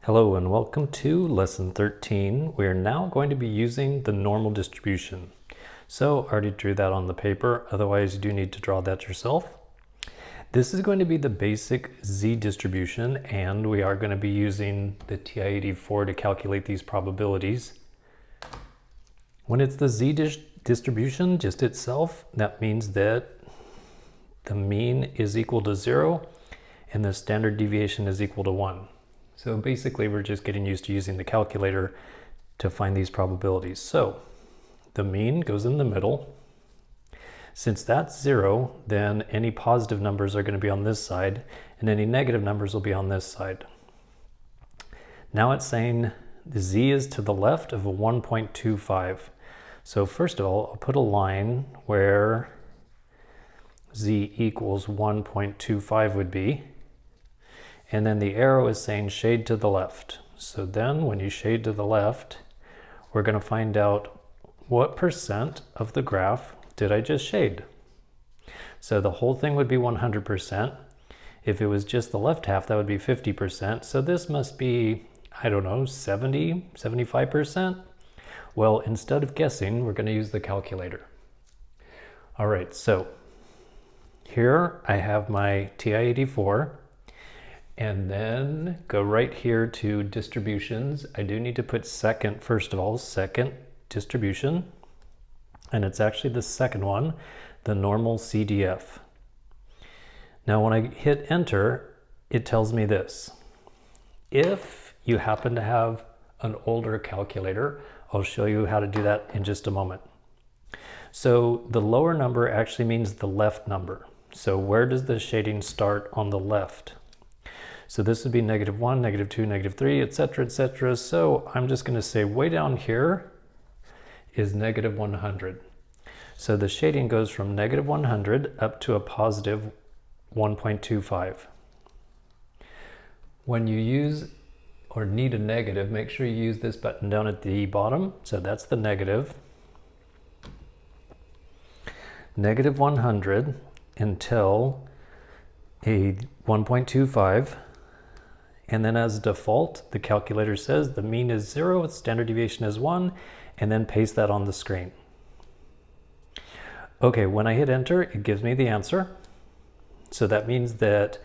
Hello and welcome to lesson 13. We are now going to be using the normal distribution. So I already drew that on the paper, otherwise you do need to draw that yourself. This is going to be the basic z distribution, and we are going to be using the TI-84 to calculate these probabilities. When it's the z distribution just itself, that means that the mean is equal to 0 and the standard deviation is equal to 1. So basically we're just getting used to using the calculator to find these probabilities. So the mean goes in the middle. Since that's 0, then any positive numbers are going to be on this side and any negative numbers will be on this side. Now it's saying the z is to the left of 1.25. So first of all, I'll put a line where z equals 1.25 would be. And then the arrow is saying shade to the left. So then when you shade to the left, we're going to find out what percent of the graph did I just shade. So the whole thing would be 100%. If it was just the left half, that would be 50%. So this must be, I don't know, 70, 75%. Well, instead of guessing, we're going to use the calculator. All right, so here I have my TI-84. And then go right here to distributions. I do need to put second, first of all, second distribution. And it's actually the second one, the normal CDF. Now when I hit enter, it tells me this. If you happen to have an older calculator, I'll show you how to do that in just a moment. So the lower number actually means the left number. So where does the shading start on the left? So this would be -1, -2, -3, etc., etc. So I'm just going to say way down here is -100. So the shading goes from -100 up to a positive 1.25. When you use or need a negative, make sure you use this button down at the bottom. So that's the negative. -100 until a 1.25. And then as default, the calculator says the mean is 0, standard deviation is 1, and then paste that on the screen. Okay, when I hit enter, it gives me the answer. So that means that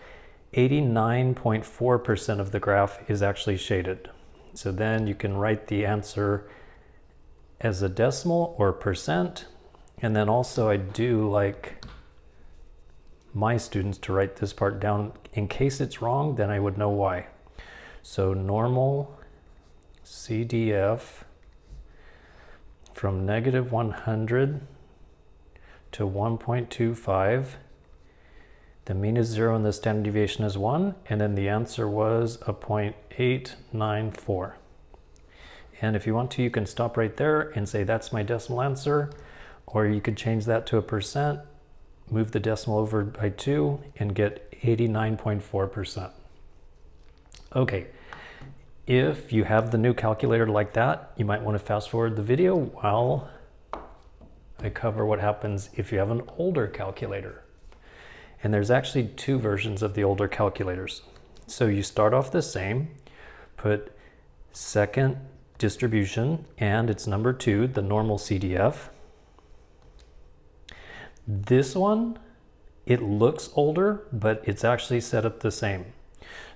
89.4% of the graph is actually shaded. So then you can write the answer as a decimal or percent. And then also I do like my students to write this part down in case it's wrong, then I would know why. So normal CDF from -100 to 1.25. The mean is 0 and the standard deviation is 1, and then the answer was a 0.894. And if you want to, you can stop right there and say that's my decimal answer, or you could change that to a percent, move the decimal over by 2 and get 89.4%. Okay, if you have the new calculator like that, you might want to fast forward the video while I cover what happens if you have an older calculator. And there's actually two versions of the older calculators. So you start off the same, put second distribution, and it's number 2, the normal CDF. This one, it looks older, but it's actually set up the same.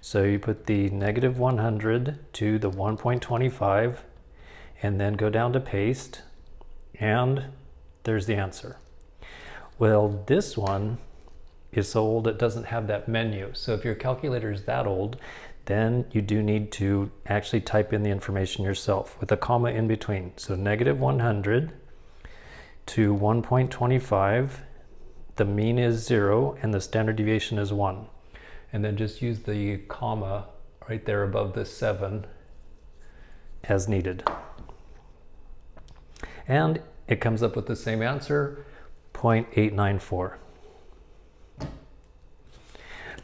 So you put the -100 to the 1.25 and then go down to paste, and there's the answer. Well, this one is so old it doesn't have that menu. So if your calculator is that old, then you do need to actually type in the information yourself with a comma in between. So -100 to 1.25, the mean is 0 and the standard deviation is 1. And then just use the comma right there above the 7 as needed. And it comes up with the same answer, 0.894.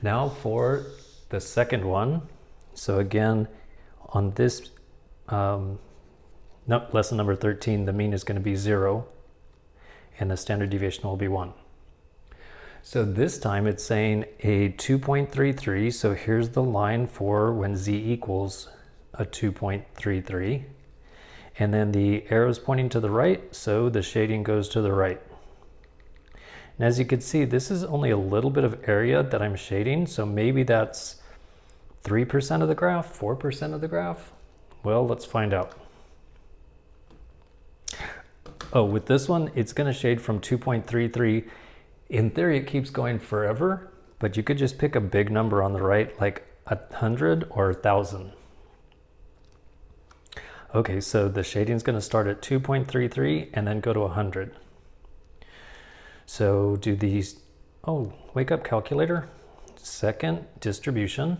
Now for the second one. So again, on this lesson number 13, the mean is going to be 0 and the standard deviation will be 1. So this time it's saying a 2.33. So here's the line for when z equals a 2.33. And then the arrow is pointing to the right, so the shading goes to the right. And as you can see, this is only a little bit of area that I'm shading, so maybe that's 3% of the graph, 4% of the graph? Well, let's find out. Oh, with this one, it's going to shade from 2.33. In theory, it keeps going forever, but you could just pick a big number on the right, like 100 or 1,000. Okay, so the shading is going to start at 2.33 and then go to 100. So do these, oh, wake up calculator, second distribution,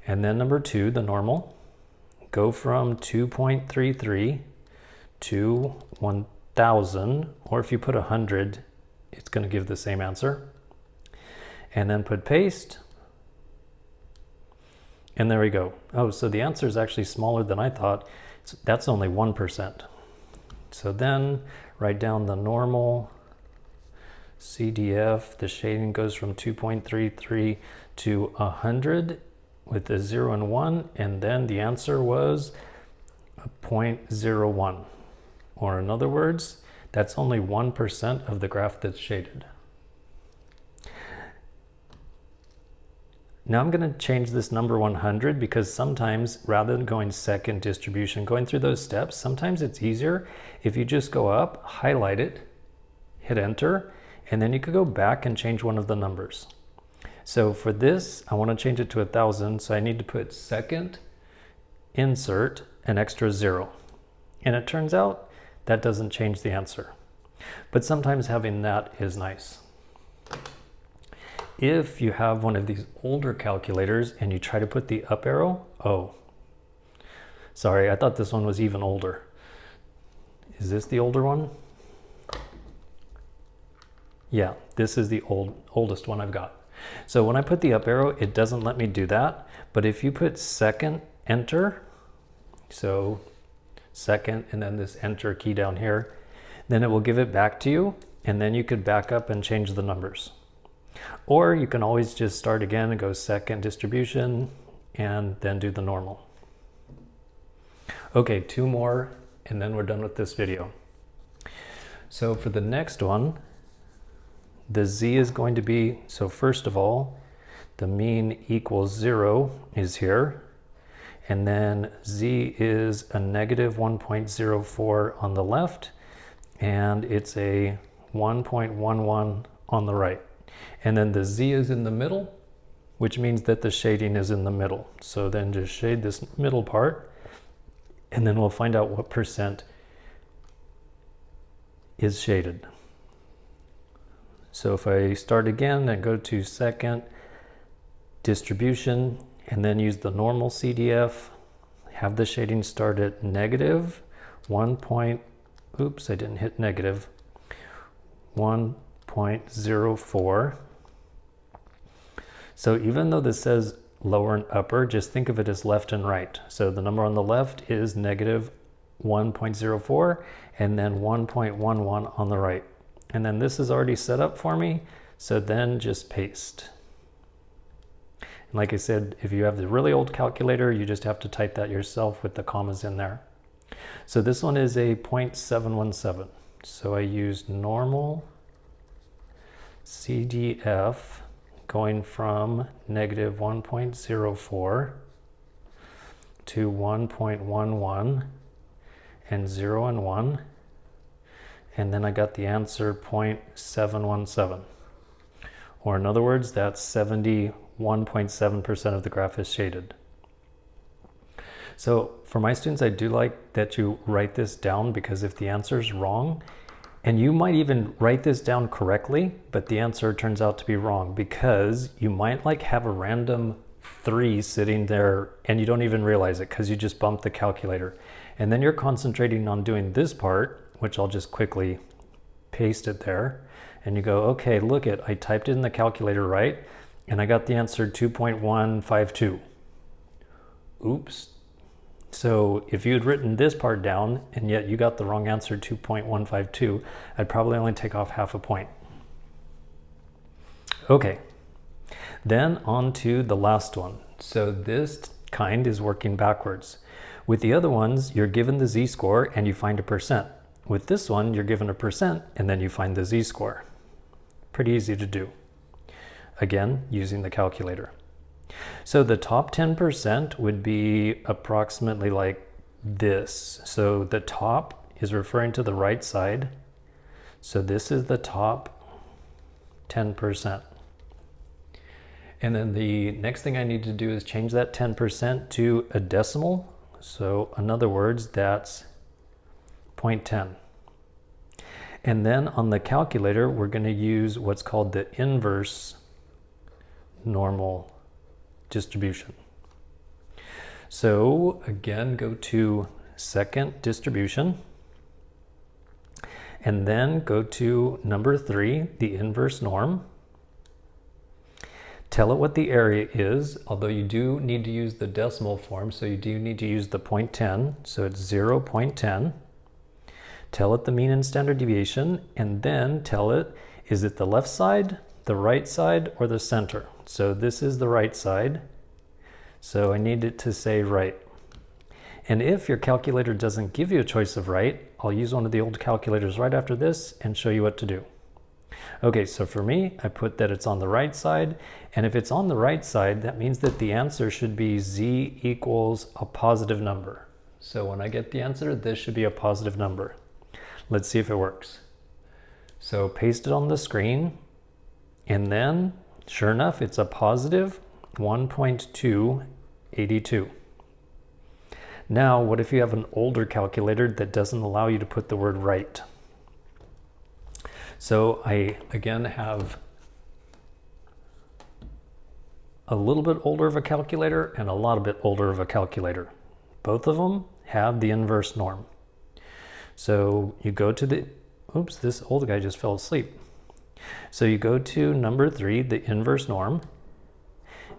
and then number 2, the normal, go from 2.33 to 1,000, or if you put 100, it's going to give the same answer. And then put paste. And there we go. Oh, so the answer is actually smaller than I thought. That's only 1%. So then write down the normal CDF. The shading goes from 2.33 to 100 with the 0 and 1. And then the answer was 0.01. Or in other words, that's only 1% of the graph that's shaded. Now I'm going to change this number 100 because sometimes, rather than going second distribution, going through those steps, sometimes it's easier if you just go up, highlight it, hit enter, and then you could go back and change one of the numbers. So for this, I want to change it to 1,000, so I need to put second, insert, an extra 0. And it turns out that doesn't change the answer. But sometimes having that is nice. If you have one of these older calculators and you try to put the up arrow, oh, sorry, I thought this one was even older. Is this the older one? Yeah, this is the oldest one I've got. So when I put the up arrow, it doesn't let me do that. But if you put second, enter, so second, and then this enter key down here, then it will give it back to you, and then you could back up and change the numbers. Or you can always just start again and go second distribution and then do the normal. Okay, 2 more and then we're done with this video. So for the next one, the z is going to be, so first of all, the mean equals 0 is here. And then z is a negative 1.04 on the left, and it's a 1.11 on the right. And then the z is in the middle, which means that the shading is in the middle. So then just shade this middle part, and then we'll find out what percent is shaded. So if I start again and go to second distribution, and then use the normal CDF, have the shading start at negative 1. Oops, I didn't hit negative 1.04. So even though this says lower and upper, just think of it as left and right. So the number on the left is negative 1.04 and then 1.11 on the right. And then this is already set up for me, so then just paste. And like I said, if you have the really old calculator, you just have to type that yourself with the commas in there. So this one is a 0.717. So I used normal CDF going from negative 1.04 to 1.11 and 0 and 1. And then I got the answer 0.717. Or in other words, that's 71.7% of the graph is shaded. So for my students, I do like that you write this down, because if the answer is wrong, and you might even write this down correctly, but the answer turns out to be wrong, because you might like have a random 3 sitting there and you don't even realize it because you just bumped the calculator. And then you're concentrating on doing this part, which I'll just quickly paste it there. And you go, okay, look it, I typed it in the calculator right, and I got the answer 2.152. Oops. So if you had written this part down and yet you got the wrong answer, 2.152, I'd probably only take off half a point. Okay, then on to the last one. So this kind is working backwards. With the other ones, you're given the z-score and you find a percent. With this one, you're given a percent and then you find the z-score. Pretty easy to do. Again, using the calculator. So the top 10% would be approximately like this. So the top is referring to the right side. So this is the top 10%. And then the next thing I need to do is change that 10% to a decimal. So in other words, that's 0.10. And then on the calculator, we're going to use what's called the inverse normal distribution. So again, go to second distribution and then go to number 3, the inverse norm. Tell it what the area is, although you do need to use the decimal form, so you do need to use the 0.10, so it's 0.10. Tell it the mean and standard deviation, and then tell it, is it the left side, the right side, or the center? So this is the right side, so I need it to say right. And if your calculator doesn't give you a choice of right, I'll use one of the old calculators right after this and show you what to do. Okay, so for me, I put that it's on the right side, and if it's on the right side, that means that the answer should be z equals a positive number. So when I get the answer, this should be a positive number. Let's see if it works. So paste it on the screen, and then, sure enough, it's a positive 1.282. Now, what if you have an older calculator that doesn't allow you to put the word right? So I, again, have a little bit older of a calculator and a lot bit older of a calculator. Both of them have the inverse norm. So you go to the, oops, this old guy just fell asleep. So you go to number 3, the inverse norm.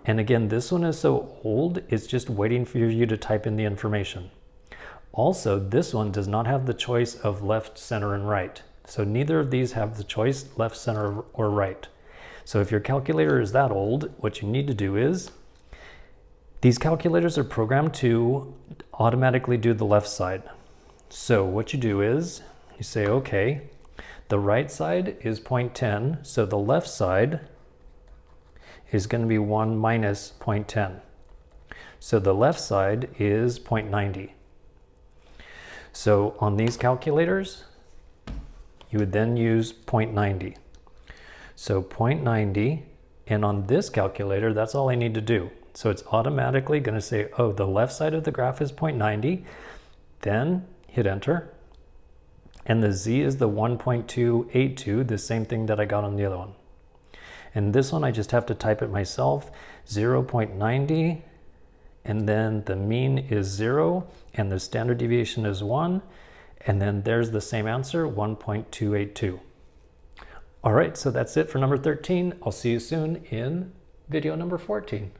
And again, this one is so old, it's just waiting for you to type in the information. Also, this one does not have the choice of left, center, and right. So neither of these have the choice left, center, or right. So if your calculator is that old, what you need to do is, these calculators are programmed to automatically do the left side. So what you do is, you say, okay, the right side is 0.10, so the left side is going to be 1 minus 0.10. So the left side is 0.90. So on these calculators, you would then use 0.90. So 0.90, and on this calculator, that's all I need to do. So it's automatically going to say, oh, the left side of the graph is 0.90, then hit enter. And the z is the 1.282, the same thing that I got on the other one. And this one, I just have to type it myself, 0.90, and then the mean is 0, and the standard deviation is 1, and then there's the same answer, 1.282. All right, so that's it for number 13. I'll see you soon in video number 14.